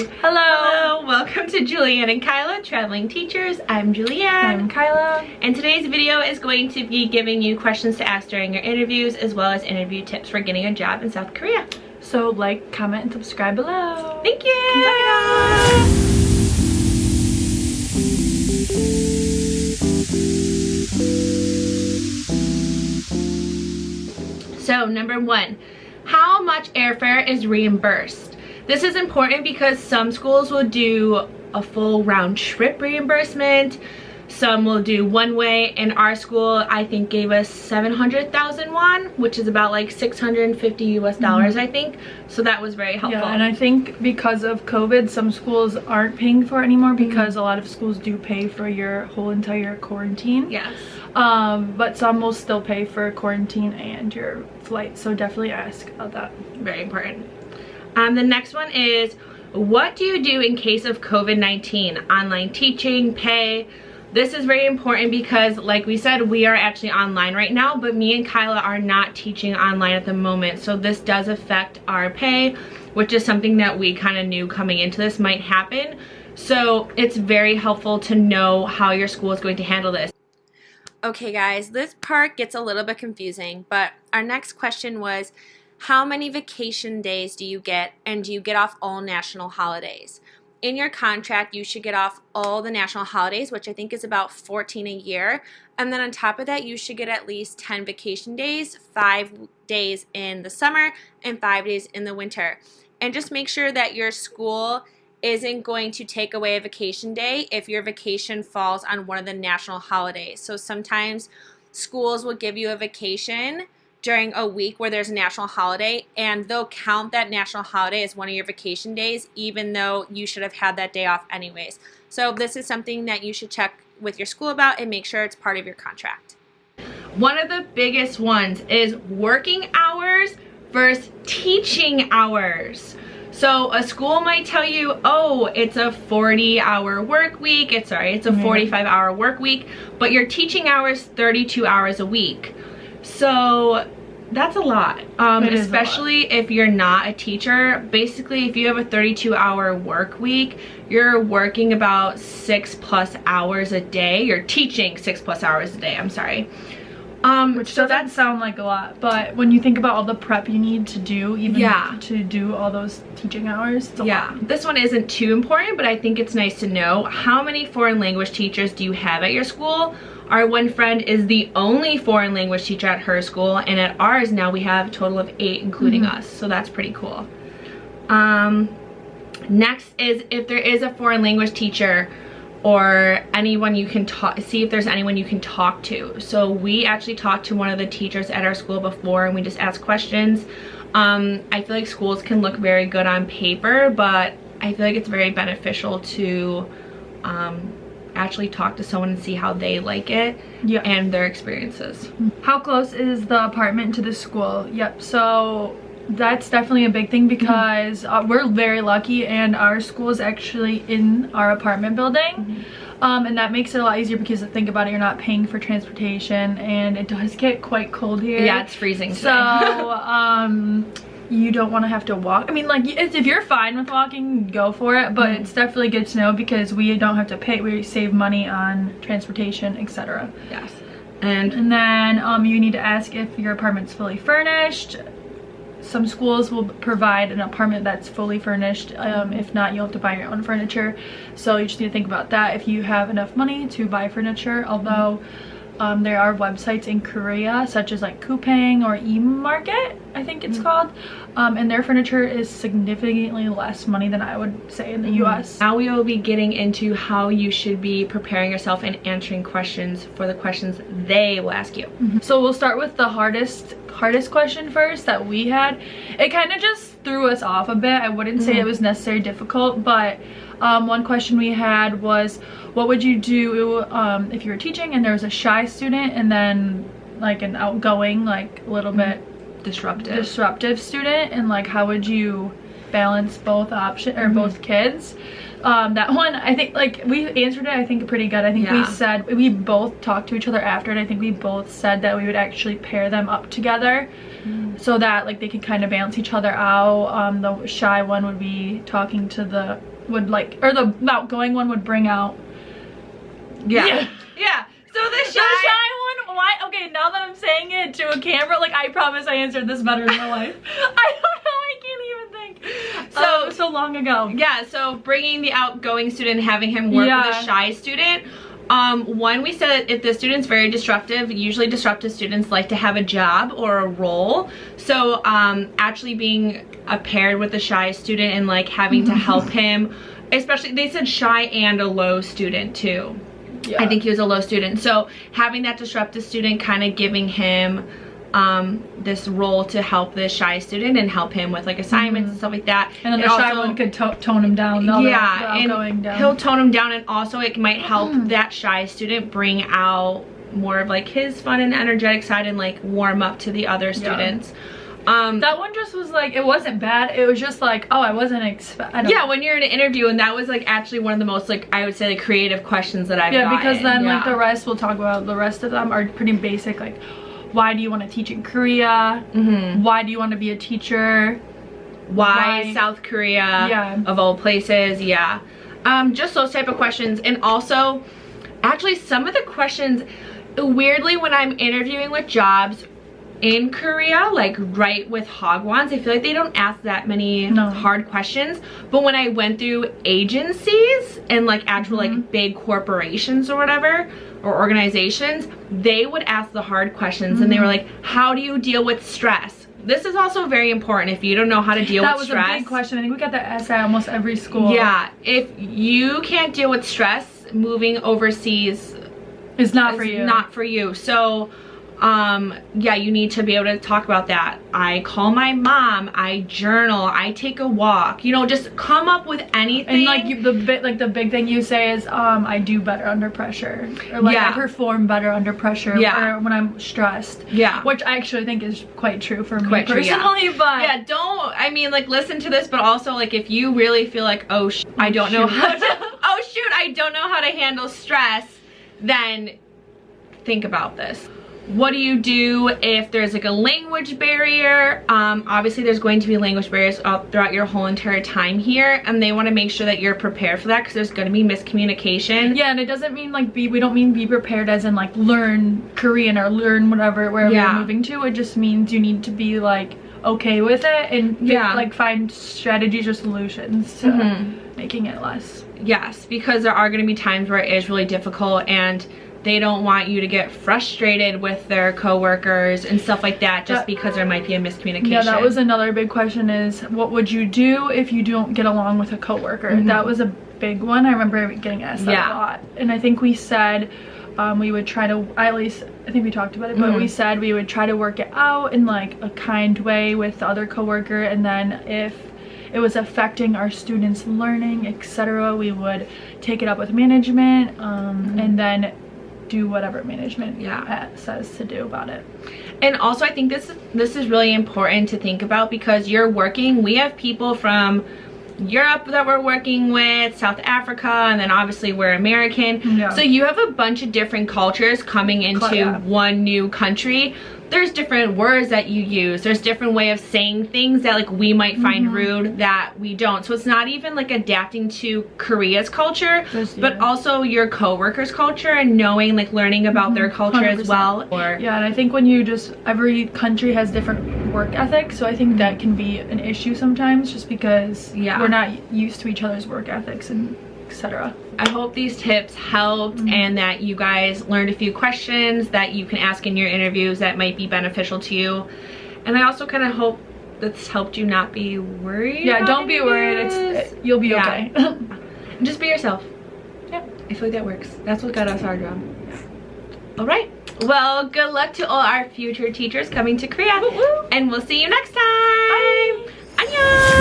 Hello, welcome to Julianne and Kyla, Traveling Teachers. I'm Julianne. I'm Kyla. And today's video is going to be giving you questions to ask during your interviews, as well as interview tips for getting a job in South Korea. So like, comment, and subscribe below. Thank you! So number one, how much airfare is reimbursed? This is important because some schools will do a full round trip reimbursement. Some will do one way, and our school I think gave us 700,000 won, which is about like 650 US dollars, I think. So that was very helpful. Yeah, and I think because of COVID, some schools aren't paying for it anymore because a lot of schools do pay for your whole entire quarantine. Yes. But some will still pay for quarantine and your flight. So definitely ask about that. Very important. The next one is, what do you do in case of COVID-19? Online teaching, pay. This is very important because, like we said, we are actually online right now, but me and Kyla are not teaching online at the moment. So this does affect our pay, which is something that we kind of knew coming into this might happen. So it's very helpful to know how your school is going to handle this. Okay guys, this part gets a little bit confusing, but our next question was, how many vacation days do you get, and do you get off all national holidays? In your contract, you should get off all the national holidays, which I think is about 14 a year. And then on top of that, you should get at least 10 vacation days, 5 days in the summer and 5 days in the winter. And just make sure that your school isn't going to take away a vacation day if your vacation falls on one of the national holidays. So sometimes schools will give you a vacation during a week where there's a national holiday, and they'll count that national holiday as one of your vacation days, even though you should have had that day off anyways. So this is something that you should check with your school about and make sure it's part of your contract. One of the biggest ones is working hours versus teaching hours. So a school might tell you, oh, it's a 40-hour work week. It's a 45-hour work week, but your teaching hours 32 hours a week. So that's a lot, especially if you're not a teacher. Basically, if you have a 32-hour work week, you're working about 6+ hours a day. You're teaching 6+ hours a day, I'm sorry. Which doesn't sound like a lot, but when you think about all the prep you need to do, even to do all those teaching hours, it's a lot. This one isn't too important, but I think it's nice to know. How many foreign language teachers do you have at your school? Our one friend is the only foreign language teacher at her school, and at ours now we have a total of 8, including us, so that's pretty cool. Next is, if there is a foreign language teacher or anyone you can see if there's anyone you can talk to. So we actually talked to one of the teachers at our school before, and we just asked questions. I feel like schools can look very good on paper, but I feel like it's very beneficial to actually talk to someone and see how they like it and their experiences. How close is the apartment to the school? Yep, so that's definitely a big thing because we're very lucky and our school is actually in our apartment building. And that makes it a lot easier because, think about it, you're not paying for transportation, and it does get quite cold here. Yeah, it's freezing today. So you don't want to have to walk. I mean, like, if you're fine with walking, go for it, but it's definitely good to know because we don't have to pay. We save money on transportation, etc. Yes. And then you need to ask if your apartment's fully furnished. Some schools will provide an apartment that's fully furnished. If not, you'll have to buy your own furniture. So you just need to think about that if you have enough money to buy furniture. Although there are websites in Korea such as like Coupang or E-Market, I think it's called, and their furniture is significantly less money than I would say in the US. Now we will be getting into how you should be preparing yourself and answering questions for the questions they will ask you. So we'll start with the hardest question first that we had. It kind of just threw us off a bit. I wouldn't say it was necessarily difficult, but one question we had was, what would you do if you were teaching and there was a shy student and then like an outgoing, like a little bit disruptive student, and like how would you balance both options or both kids? That one, I think, like, we answered it, I think, pretty good. I think we said, we both talked to each other after, and I think we both said that we would actually pair them up together so that, like, they could kind of balance each other out. The shy one would be talking to the would like, or the outgoing one would bring out. Yeah. So the shy one, why? Okay, now that I'm saying it to a camera, like I promise I answered this better in real life. I don't know, I can't even think. So long ago. Yeah, so bringing the outgoing student, having him work with a shy student. One, we said if the student's very disruptive, usually disruptive students like to have a job or a role. So actually being paired with a shy student and like having to help him, especially they said shy and a low student too. Yeah. I think he was a low student. So having that disruptive student, kind of giving him this role to help this shy student and help him with like assignments and stuff like that. And then the shy one could tone him down. And he'll tone him down, and also it might help that shy student bring out more of like his fun and energetic side and like warm up to the other students. That one just was like, it wasn't bad, it was just like, oh, I wasn't yeah, when you're in an interview, and that was like actually one of the most like, I would say, like creative questions that I've gotten. Because then like the rest, we'll talk about the rest of them are pretty basic, like why do you want to teach in Korea? Why do you want to be a teacher? Why South Korea of all places? Just those type of questions. And also actually some of the questions, weirdly, when I'm interviewing with jobs in Korea, like right with Hagwons, I feel like they don't ask that many hard questions. But when I went through agencies and like actual like big corporations or whatever, or organizations, they would ask the hard questions. And they were like, how do you deal with stress? This is also very important. If you don't know how to deal with stress. That was a big question. I think we got that essay almost every school. Yeah, if you can't deal with stress, moving overseas is not for you. Not for you. So yeah, you need to be able to talk about that. I call my mom, I journal, I take a walk, you know, just come up with anything. And like the big thing you say is I do better under pressure, or like I perform better under pressure, or when I'm stressed, which I actually think is quite true for me personally. But yeah, don't, I mean, like, listen to this, but also like if you really feel like, oh I don't know how to oh shoot, I don't know how to handle stress, then think about this. What do you do if there's like a language barrier? Obviously there's going to be language barriers throughout your whole entire time here, and they want to make sure that you're prepared for that, because there's going to be miscommunication. Yeah, and it doesn't mean like we don't mean be prepared as in like learn Korean or learn whatever wherever you're moving to. It just means you need to be like okay with it and like find strategies or solutions to making it less. Yes, because there are going to be times where it is really difficult, and they don't want you to get frustrated with their coworkers and stuff like that just because there might be a miscommunication. Yeah, that was another big question, is what would you do if you don't get along with a coworker? That was a big one. I remember getting asked that a lot. And I think we said we would try to, at least I think we talked about it, but we said we would try to work it out in like a kind way with the other coworker, and then if it was affecting our students' learning, etc., we would take it up with management, and then do whatever management says to do about it. And also I think this is really important to think about, because you're working, we have people from Europe that we're working with, South Africa, and then obviously we're American. So you have a bunch of different cultures coming into one new country. There's different words that you use, there's different way of saying things that like we might find rude that we don't. So it's not even like adapting to Korea's culture, but also your co-workers' culture, and knowing, like, learning about their culture 100%. As well. Yeah, and I think when you just, every country has different work ethics, so I think that can be an issue sometimes, just because we're not used to each other's work ethics and etc. I hope these tips helped, and that you guys learned a few questions that you can ask in your interviews that might be beneficial to you. And I also kind of hope this helped you not be worried. Yeah, don't be worried. You'll be okay. Just be yourself. Yeah, I feel like that works. That's what got us our job. All right. Well, good luck to all our future teachers coming to Korea. And we'll see you next time. Bye. Annyeong.